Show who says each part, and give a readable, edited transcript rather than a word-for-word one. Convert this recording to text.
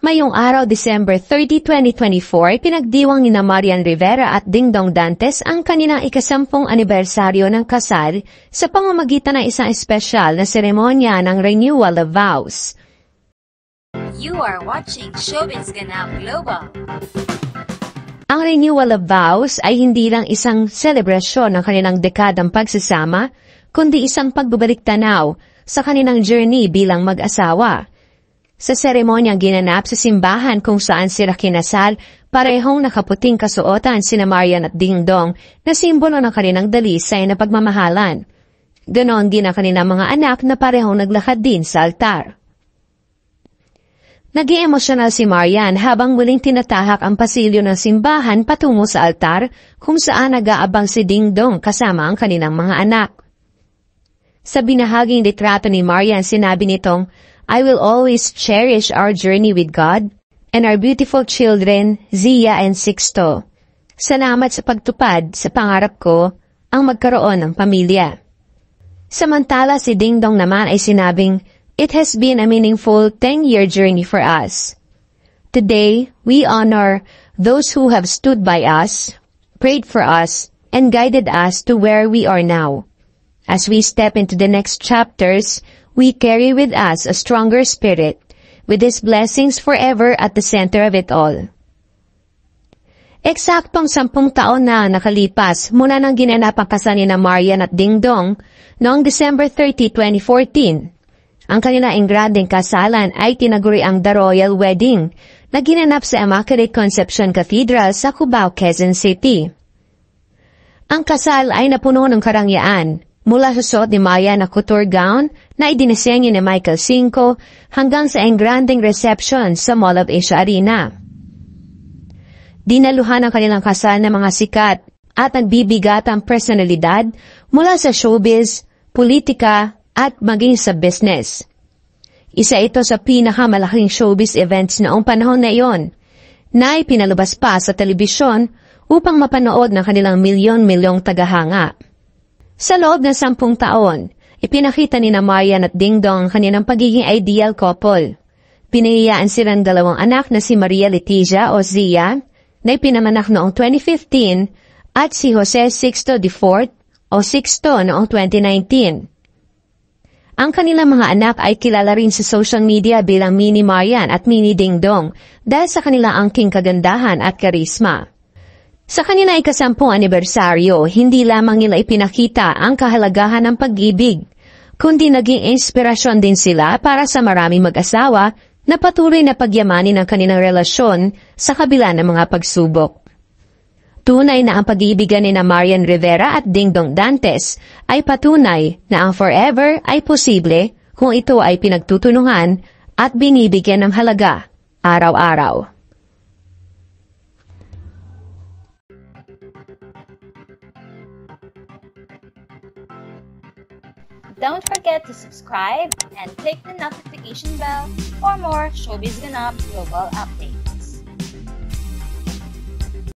Speaker 1: Mayong araw December 30, 2024, pinagdiwang nina Marian Rivera at Dingdong Dantes ang kanilang ika-10 anibersaryo ng kasal sa pamamagitan ng isang espesyal na seremonya ng Renewal of Vows.
Speaker 2: You are watching Showbiz Ganap Global.
Speaker 1: Ang Renewal of Vows ay hindi lang isang selebrasyon ng kanilang dekadang pagsasama, kundi isang pagbabalik-tanaw sa kanilang journey bilang mag-asawa. Sa seremonyang ginanap sa simbahan kung saan sila kinasal, parehong nakaputing kasuotan sina Marian at Dingdong na simbolo ng kanilang dalisay na pagmamahalan. Ganon din ang kanilang mga anak na parehong naglakad din sa altar. Naging emosyonal si Marian habang muling tinatahak ang pasilyo ng simbahan patungo sa altar kung saan nag-aabang si Dingdong kasama ang kanilang mga anak. Sa binahaging litrato ni Marian, sinabi nitong, I will always cherish our journey with God and our beautiful children, Zia and Sixto. Salamat sa pagtupad sa pangarap ko ang magkaroon ng pamilya. Samantala si Dingdong naman ay sinabing, It has been a meaningful 10-year journey for us. Today, we honor those who have stood by us, prayed for us, and guided us to where we are now. As we step into the next chapters, we carry with us a stronger spirit, with His blessings forever at the center of it all. Eksaktong 10 taon na nakalipas mula nang ginanap ang kasal ni Marian at Dingdong noong December 30, 2014. Ang kanilang engrandeng kasalan ay tinaguri ang The Royal Wedding na ginanap sa Immaculate Conception Cathedral sa Cubao, Quezon City. Ang kasal ay napuno ng karangyaan, mula sa suot ni Marian na couture gown na idinisenyo ni Michael Cinco hanggang sa engrandeng reception sa Mall of Asia Arena. Dinaluhan ang kanilang kasal ng mga sikat at nagbibigatang personalidad mula sa showbiz, politika at maging sa business. Isa ito sa pinakamalaking showbiz events noong panahon na iyon na ipinalabas pa sa telebisyon upang mapanood ng kanilang milyon-milyong tagahanga. Sa loob ng 10 taon, ipinakita ni Marian at Dingdong ang kanilang pagiging ideal couple. Pinahiyaan silang 2 anak na si Maria Letizia o Zia, na ipinamanak noong 2015, at si Jose Sixto IV o Sixto noong 2019. Ang kanilang mga anak ay kilala rin sa social media bilang Mini Marian at Mini Dingdong dahil sa kanilang angking kagandahan at karisma. Sa kanilang ika-10 anibersaryo, hindi lamang nila ipinakita ang kahalagahan ng pag-ibig, kundi naging inspirasyon din sila para sa maraming mag-asawa na patuloy na pagyamanin ang kanilang relasyon sa kabila ng mga pagsubok. Tunay na ang pag-iibigan ni Marian Rivera at Dingdong Dantes ay patunay na ang forever ay posible kung ito ay pinagtutunuhan at binibigyan ng halaga araw-araw.
Speaker 2: Don't forget to subscribe and click the notification bell for more Showbiz Ganap Global updates.